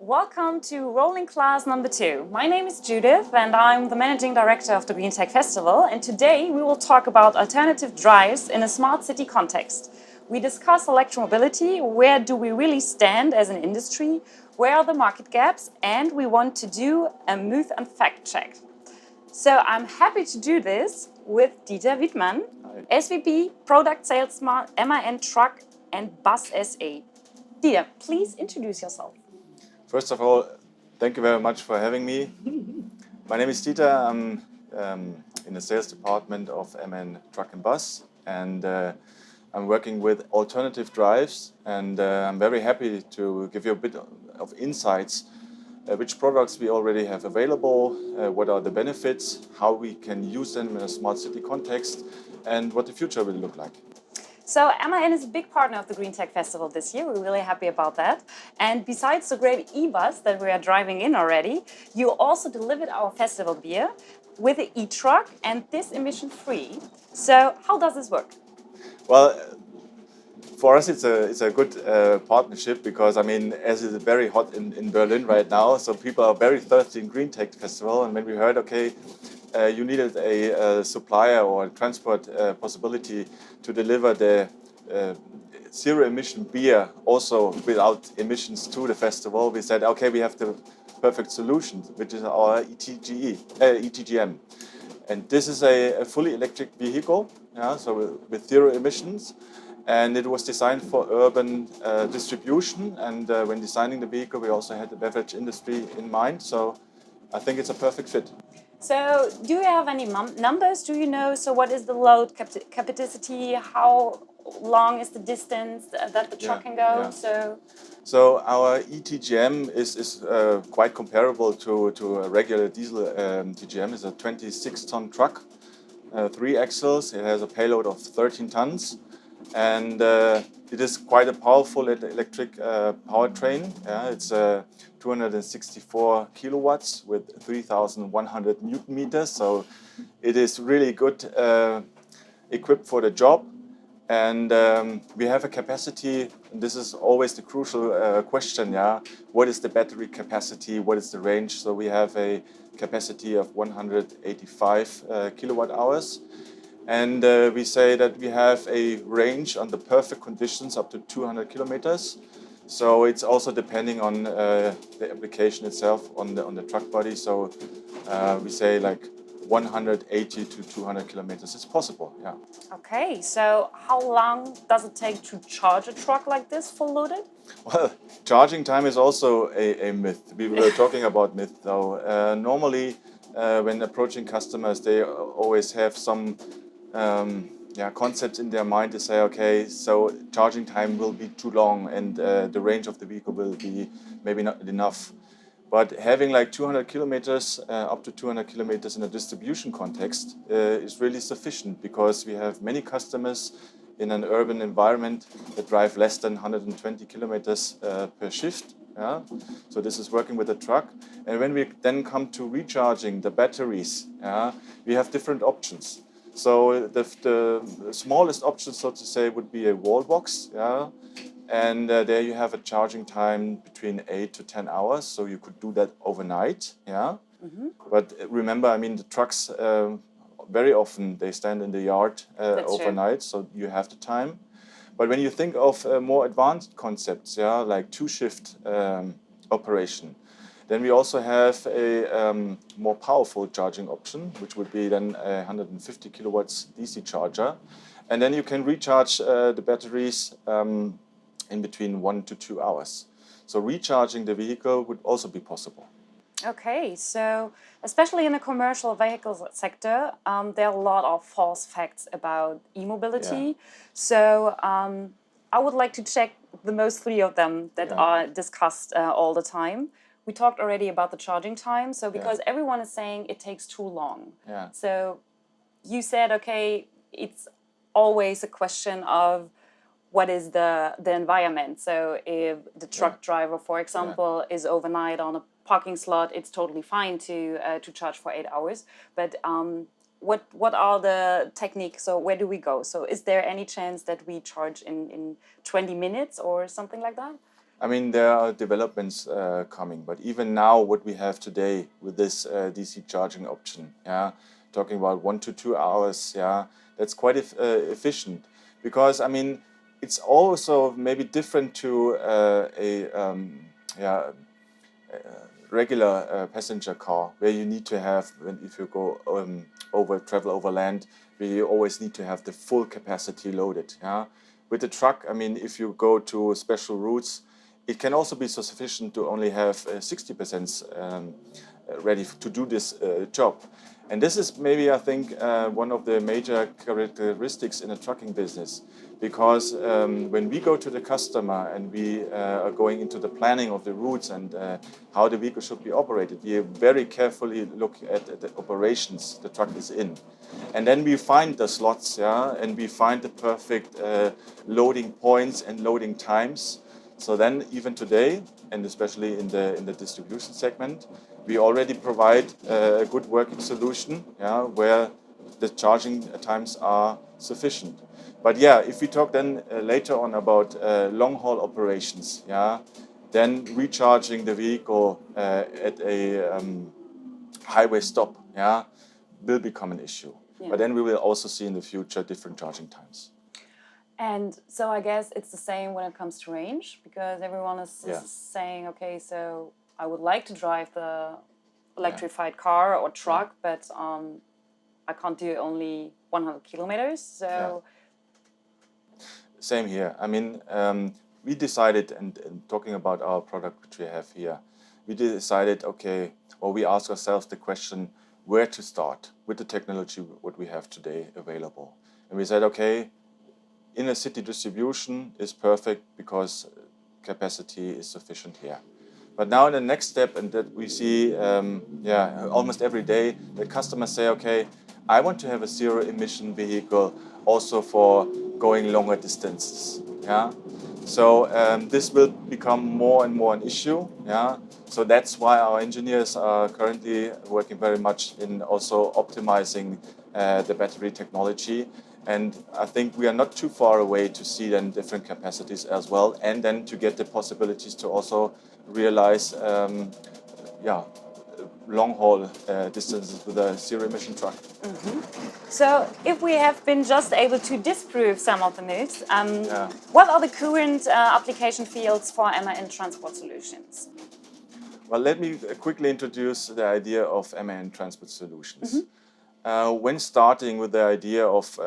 Welcome to Rolling Class number 2. My name is Judith and I'm the Managing Director of the GreenTech Festival, and today we will talk about alternative drives in a smart city context. We discuss electromobility, where do we really stand as an industry, where are the market gaps, and we want to do a myth and fact check. So I'm happy to do this with Dieter Wirthmann, SVP, Product Sales MAN Truck and Bus SA. Dieter, please introduce yourself. First of all, thank you very much for having me. My name is Dieter. I'm in the sales department of MAN Truck and Bus, and I'm working with alternative drives, and I'm very happy to give you a bit of insights which products we already have available, what are the benefits, how we can use them in a smart city context, and what the future will look like. So MAN is a big partner of the GreenTech Festival this year. We're really happy about that. And besides the great e-bus that we are driving in already, you also delivered our festival beer with the e-truck, and this emission-free. So how does this work? Well, for us it's a good partnership because, I mean, as it's very hot in Berlin right now, so people are very thirsty in GreenTech Festival. And when we heard, okay, you needed a supplier or a transport possibility to deliver the zero emission beer also without emissions to the festival, we said, okay, we have the perfect solution, which is our ETGM. And this is a fully electric vehicle, yeah, so with zero emissions. And it was designed for urban distribution. And when designing the vehicle, we also had the beverage industry in mind. So I think it's a perfect fit. So do you have any numbers? Do you know, so what is the load capacity? How long is the distance that the truck can go? Yeah. So our ETGM is quite comparable to a regular diesel TGM. It's a 26-ton truck, 3 axles. It has a payload of 13 tons. And it is quite a powerful electric powertrain. Yeah, it's 264 kilowatts with 3,100 Newton meters. So it is really good equipped for the job. And we have a capacity, and this is always the crucial question, yeah? What is the battery capacity? What is the range? So we have a capacity of 185 kilowatt hours. And we say that we have a range on the perfect conditions up to 200 kilometers. So it's also depending on the application itself on the truck body. So we say like 180 to 200 kilometers is possible, yeah. Okay, so how long does it take to charge a truck like this full loaded? Well, charging time is also a myth. We were talking about myth though. Normally, when approaching customers, they always have some concepts in their mind to say, okay, so charging time will be too long and the range of the vehicle will be maybe not enough. But having like 200 kilometers, up to 200 kilometers in a distribution context is really sufficient because we have many customers in an urban environment that drive less than 120 kilometers per shift. Yeah? So this is working with the truck. And when we then come to recharging the batteries, yeah, we have different options. So the smallest option, so to say, would be a wall box. Yeah? And there you have a charging time between 8 to 10 hours. So you could do that overnight. Yeah? Mm-hmm. But remember, I mean, the trucks, very often they stand in the yard overnight. True. So you have the time. But when you think of more advanced concepts, yeah, like 2-shift operation, then we also have a more powerful charging option, which would be then a 150 kilowatts DC charger. And then you can recharge the batteries in between 1 to 2 hours. So recharging the vehicle would also be possible. Okay, so especially in the commercial vehicle sector, there are a lot of false facts about e-mobility. Yeah. So I would like to check the most 3 of them that are discussed all the time. We talked already about the charging time. So because everyone is saying it takes too long. Yeah. So you said, okay, it's always a question of what is the environment. So if the truck driver, for example, is overnight on a parking slot, it's totally fine to charge for 8 hours. But what are the techniques? So where do we go? So is there any chance that we charge in 20 minutes or something like that? I mean, there are developments coming, but even now, what we have today with this DC charging option, yeah, talking about 1 to 2 hours, yeah, that's quite efficient, because I mean, it's also maybe different to yeah, regular passenger car, where you need to have, if you go travel over land, where you always need to have the full capacity loaded. Yeah, with the truck, I mean, if you go to special routes, it can also be so sufficient to only have 60% ready to do this job. And this is maybe, I think, one of the major characteristics in the trucking business, because when we go to the customer and we are going into the planning of the routes and how the vehicle should be operated, we very carefully look at the operations the truck is in. And then we find the slots, yeah, and we find the perfect loading points and loading times. So then, even today, and especially in the distribution segment, we already provide a good working solution, yeah, where the charging times are sufficient. But yeah, if we talk then later on about long haul operations, yeah, then recharging the vehicle at a highway stop, yeah, will become an issue. Yeah. But then we will also see in the future different charging times. And so I guess it's the same when it comes to range, because everyone is saying, okay, so I would like to drive the electrified car or truck, but I can't do only 100 kilometers. So same here. I mean, we decided, and talking about our product which we have here, we decided, okay, or we asked ourselves the question, where to start with the technology what we have today available. And we said, okay, inner city distribution is perfect because capacity is sufficient here. But now in the next step, and that we see, almost every day, the customers say, okay, I want to have a zero emission vehicle also for going longer distances. Yeah. So this will become more and more an issue. Yeah. So that's why our engineers are currently working very much in also optimizing the battery technology. And I think we are not too far away to see then different capacities as well, and then to get the possibilities to also realize, long haul distances with a zero emission truck. Mm-hmm. So if we have been just able to disprove some of the myths, what are the current application fields for MAN transport solutions? Well, let me quickly introduce the idea of MAN transport solutions. When starting with the idea of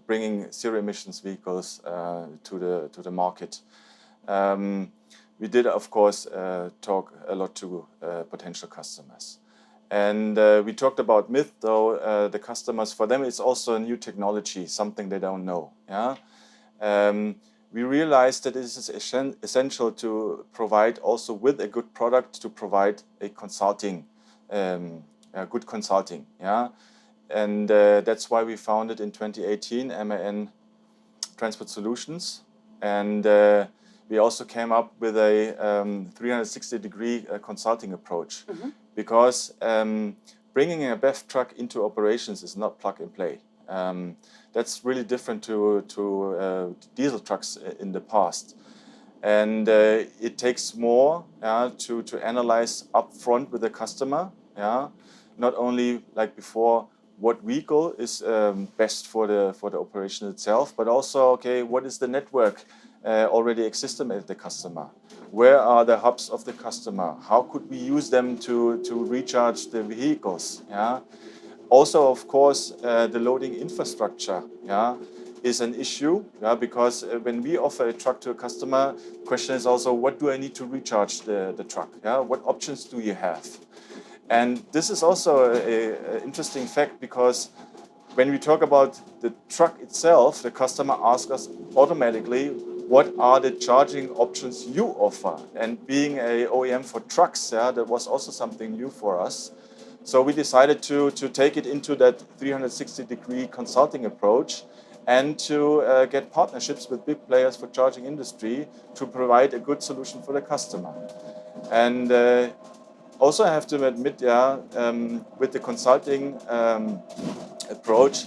bringing zero emissions vehicles to the market, we did, of course, talk a lot to potential customers. And we talked about myth, though the customers, for them, it's also a new technology, something they don't know. Yeah, we realized that it is essential to provide also with a good product to provide a consulting. Good consulting, yeah, and that's why we founded in 2018 MAN Transport Solutions, and we also came up with a 360-degree consulting approach, because bringing a BEV truck into operations is not plug and play. That's really different to diesel trucks in the past. And it takes more to analyze upfront with the customer, not only like before what vehicle is best for the operation itself, but also, okay, what is the network already existing at the customer? Where are the hubs of the customer? How could we use them to recharge the vehicles? Yeah. Also, of course, the loading infrastructure, is an issue, because when we offer a truck to a customer, the question is also, what do I need to recharge the truck? Yeah, what options do you have? And this is also an interesting fact, because when we talk about the truck itself, the customer asks us automatically, what are the charging options you offer? And being an OEM for trucks, that was also something new for us. So we decided to take it into that 360-degree consulting approach and to get partnerships with big players for charging industry to provide a good solution for the customer. And also I have to admit, with the consulting approach,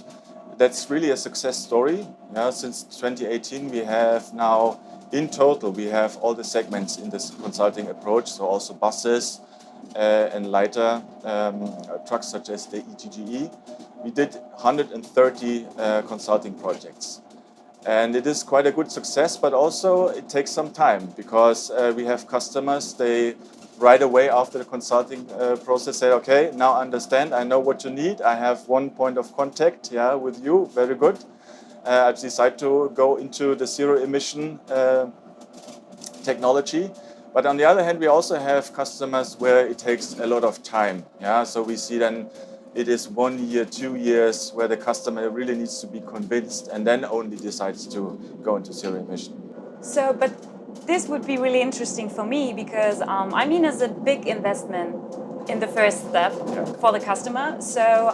that's really a success story. Since 2018, we have now in total, we have all the segments in this consulting approach, so also buses and lighter trucks such as the ETGE. We did 130 consulting projects. And it is quite a good success, but also it takes some time because we have customers, they right away after the consulting process say, okay, now I understand, I know what you need, I have one point of contact with you, very good. I decide to go into the zero emission technology. But on the other hand, we also have customers where it takes a lot of time. So we see then it is 1 year, 2 years where the customer really needs to be convinced and then only decides to go into zero emission. So, but this would be really interesting for me because I mean, it's a big investment in the first step for the customer. So,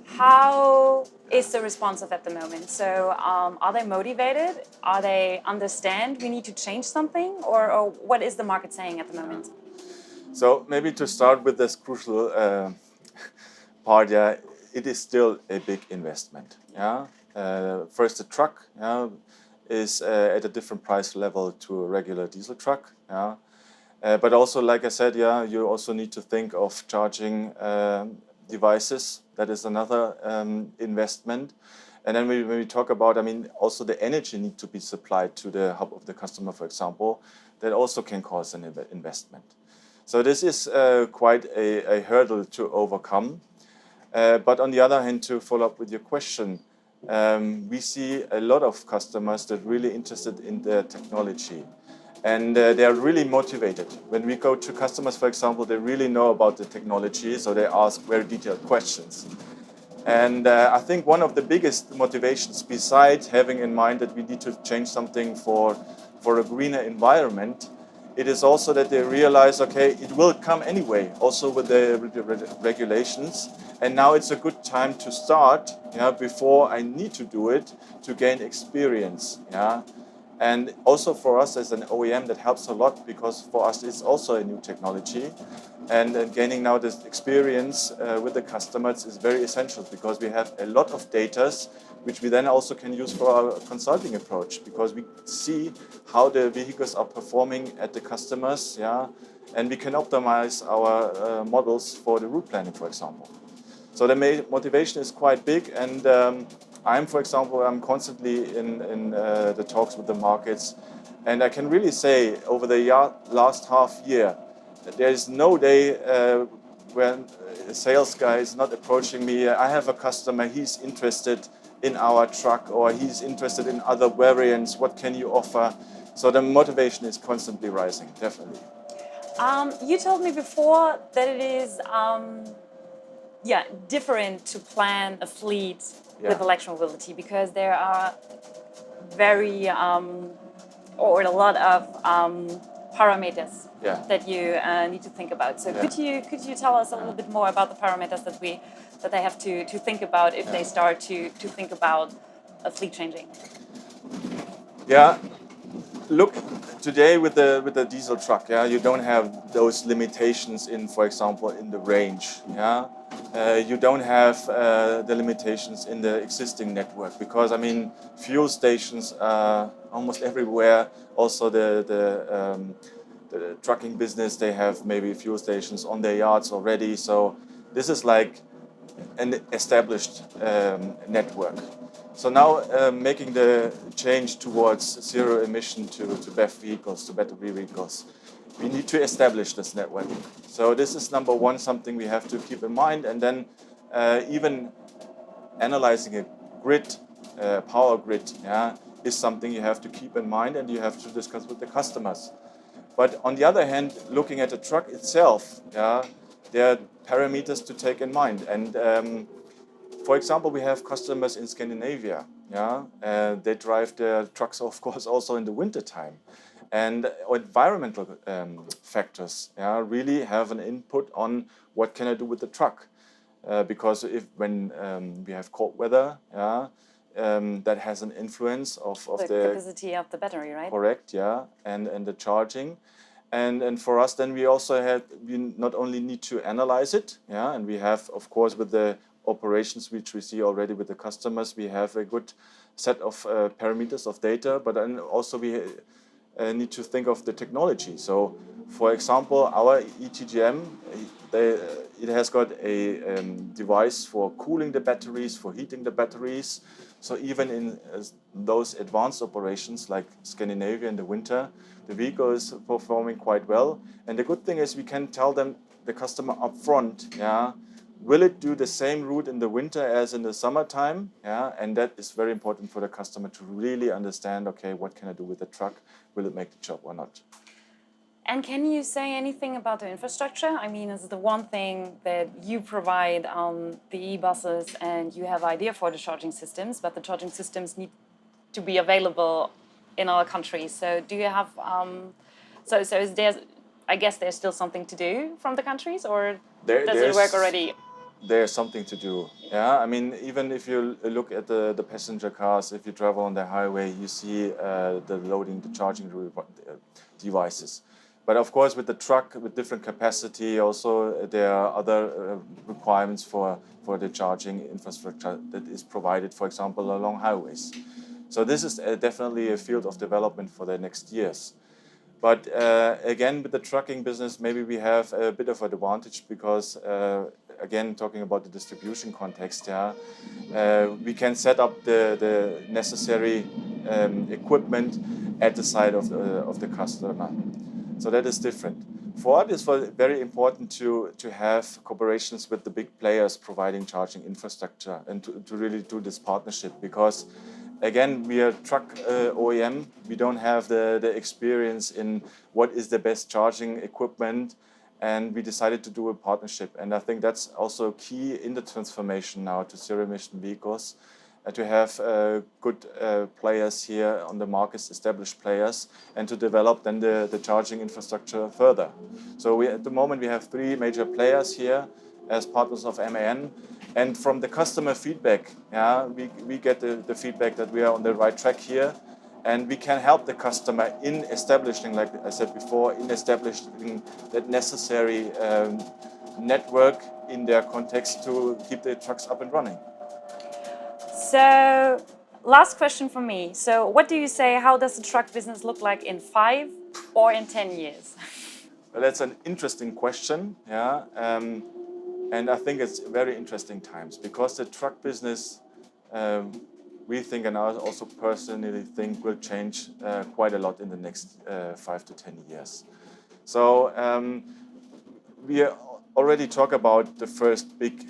how is the responsive at the moment? So, are they motivated? Are they understand we need to change something, or what is the market saying at the moment? So maybe to start with this crucial part, it is still a big investment. First, the truck is at a different price level to a regular diesel truck. But also, like I said, you also need to think of charging devices. That is another investment. And then when we talk about, I mean, also the energy need to be supplied to the hub of the customer, for example, that also can cause an investment. So this is quite a hurdle to overcome. But on the other hand, to follow up with your question, we see a lot of customers that are really interested in the technology. And they are really motivated. When we go to customers, for example, they really know about the technology, so they ask very detailed questions. And I think one of the biggest motivations, besides having in mind that we need to change something for a greener environment, it is also that they realize, okay, it will come anyway, also with the regulations. And now it's a good time to start before I need to do it to gain experience. And also for us as an OEM, that helps a lot because for us it's also a new technology. And gaining now this experience with the customers is very essential because we have a lot of data which we then also can use for our consulting approach because we see how the vehicles are performing at the customers, and we can optimize our models for the route planning, for example. So the motivation is quite big, and I'm constantly in the talks with the markets, and I can really say over the last half year, there is no day when a sales guy is not approaching me. I have a customer, he's interested in our truck or he's interested in other variants. What can you offer? So the motivation is constantly rising, definitely. You told me before that it is different to plan a fleet with electromobility because there are very or a lot of parameters that you need to think about. So could you tell us a little bit more about the parameters that they have to think about if they start to think about a fleet changing? Look, today with the diesel truck, you don't have those limitations in, for example, in the range. You don't have the limitations in the existing network because I mean fuel stations are almost everywhere. Also the trucking business, they have maybe fuel stations on their yards already. So this is like an established network. So now making the change towards zero emission to BEV vehicles, to battery vehicles, we need to establish this network. So this is number one, something we have to keep in mind. And then even analyzing a grid, power grid, is something you have to keep in mind and you have to discuss with the customers. But on the other hand, looking at the truck itself, there are parameters to take in mind. And for example, we have customers in Scandinavia. They drive their trucks, of course, also in the winter time. And environmental factors really have an input on what can I do with the truck. Because when we have cold weather, that has an influence of the capacity of the battery, right? Correct, and the charging. And for us, then we not only need to analyze it, and we have, of course, with the operations which we see already with the customers, we have a good set of parameters of data, but then also we need to think of the technology. So, for example, our ETGM, it has got a device for cooling the batteries, for heating the batteries. So even in those advanced operations like Scandinavia in the winter, the vehicle is performing quite well. And the good thing is we can tell them, the customer up front, yeah, will it do the same route in the winter as in the summertime? Yeah, and that is very important for the customer to really understand, okay, what can I do with the truck? Will it make the job or not? And can you say anything about the infrastructure? I mean, is the one thing that you provide the e-buses and you have idea for the charging systems, but the charging systems need to be available in our countries. So do you have, so is there, I guess there's still something to do from the countries, or does it work already? There's something to do. Yeah, I mean, even if you look at the passenger cars, if you travel on the highway, you see the loading, the charging devices. But of course, with the truck, with different capacity, also there are other requirements for the charging infrastructure that is provided, for example, along highways. So this is definitely a field of development for the next years. But again, with the trucking business, maybe we have a bit of an advantage because, again, talking about the distribution context, yeah, we can set up the necessary equipment at the side of the customer. So that is different. For us, it's very important to have cooperations with the big players providing charging infrastructure and to really do this partnership because, again, we are truck OEM. We don't have the experience in what is the best charging equipment, and we decided to do a partnership. And I think that's also key in the transformation now to zero-emission vehicles, to have good players here on the market, established players, and to develop then the charging infrastructure further. So at the moment we have 3 major players here as partners of MAN. And from the customer feedback, yeah, we get the feedback that we are on the right track here, and we can help the customer in establishing, like I said before, in establishing that necessary network in their context to keep the trucks up and running. So, last question from me. So, what do you say, how does the truck business look like in 5 or in 10 years? Well, that's an interesting question, yeah. And I think it's very interesting times because the truck business, we think, and I also personally think, will change quite a lot in the next 5 to 10 years. So we already talk about the first big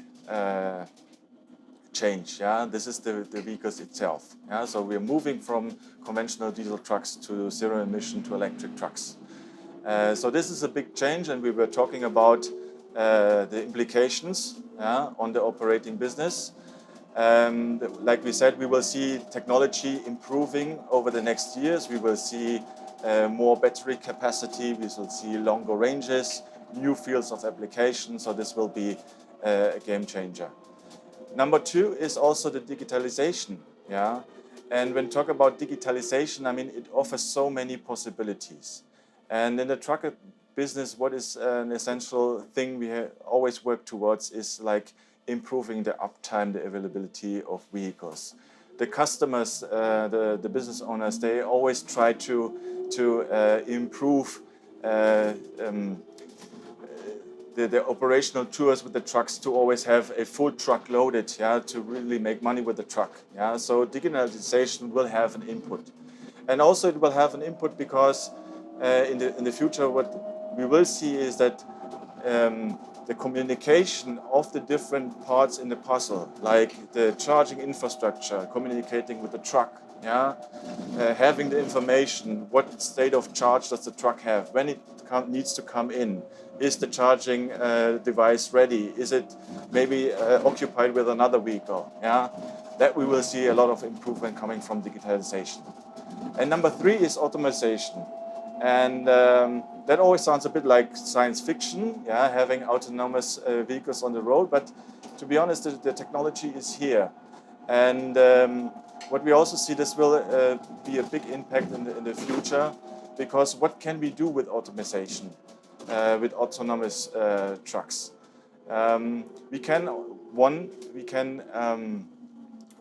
change. Yeah, this is the vehicles itself. Yeah, so we are moving from conventional diesel trucks to zero emission to electric trucks. So this is a big change, and we were talking about the implications on the operating business. Like we said, we will see technology improving over the next years. We will see more battery capacity. We will see longer ranges, new fields of application. So this will be a game changer. Number 2 is also the digitalization. Yeah, and when talk about digitalization, I mean it offers so many possibilities. And in the truck business, what is an essential thing we always work towards is like improving the uptime, the availability of vehicles. The customers, the business owners, they always try to improve the operational tours with the trucks to always have a full truck loaded, yeah, to really make money with the truck. Yeah, so digitalization will have an input, and also it will have an input because in the future, what we will see is that the communication of the different parts in the puzzle, like the charging infrastructure, communicating with the truck, yeah, having the information, what state of charge does the truck have, when it needs to come in, is the charging device ready, is it maybe occupied with another vehicle, yeah, that we will see a lot of improvement coming from digitalization. And number 3 is automation. And that always sounds a bit like science fiction, yeah, having autonomous vehicles on the road. But to be honest, the technology is here. And what we also see, this will be a big impact in the future, because what can we do with automation, with autonomous trucks? We can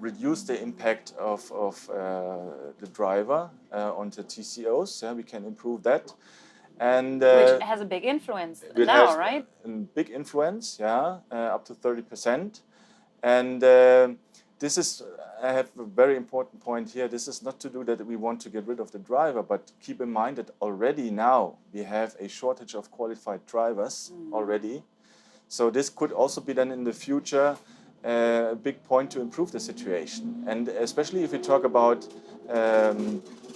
reduce the impact of the driver on the TCOs. Yeah, we can improve that. And which has a big influence will now, have right? a big influence, yeah, up to 30%. And this is, I have a very important point here. This is not to do that we want to get rid of the driver, but keep in mind that already now we have a shortage of qualified drivers already. So this could also be then in the future a big point to improve the situation. And especially if we talk about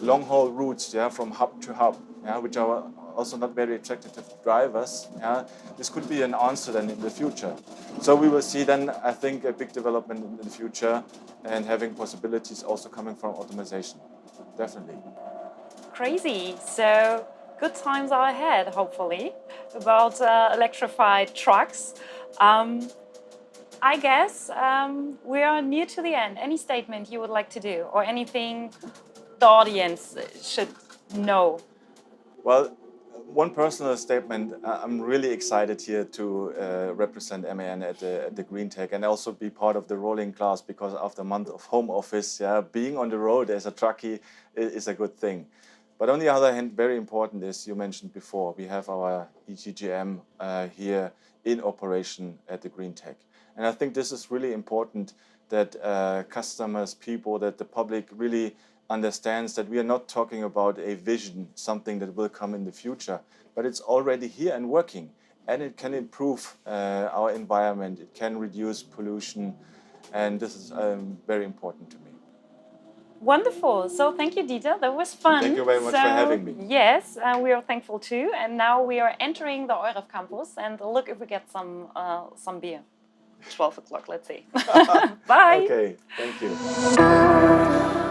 long-haul routes, yeah, from hub to hub, yeah, which are also not very attractive to drivers, yeah, this could be an answer then in the future. So we will see then, I think, a big development in the future and having possibilities also coming from automation, definitely. Crazy. So good times are ahead, hopefully, about electrified trucks. I guess we are near to the end. Any statement you would like to do or anything the audience should know? Well, one personal statement, I'm really excited here to represent MAN at the GreenTech and also be part of the rolling class, because after a month of home office, yeah, being on the road as a truckie is a good thing. But on the other hand, very important is, you mentioned before, we have our EGGM here in operation at the GreenTech. And I think this is really important that customers, people, that the public really understands that we are not talking about a vision, something that will come in the future, but it's already here and working. And it can improve our environment, it can reduce pollution, and this is very important to me. Wonderful. So thank you, Dieter. That was fun. Thank you very much for having me. Yes, we are thankful too. And now we are entering the EUREF campus and look if we get some beer. 12 o'clock, let's see. Bye. Okay, thank you.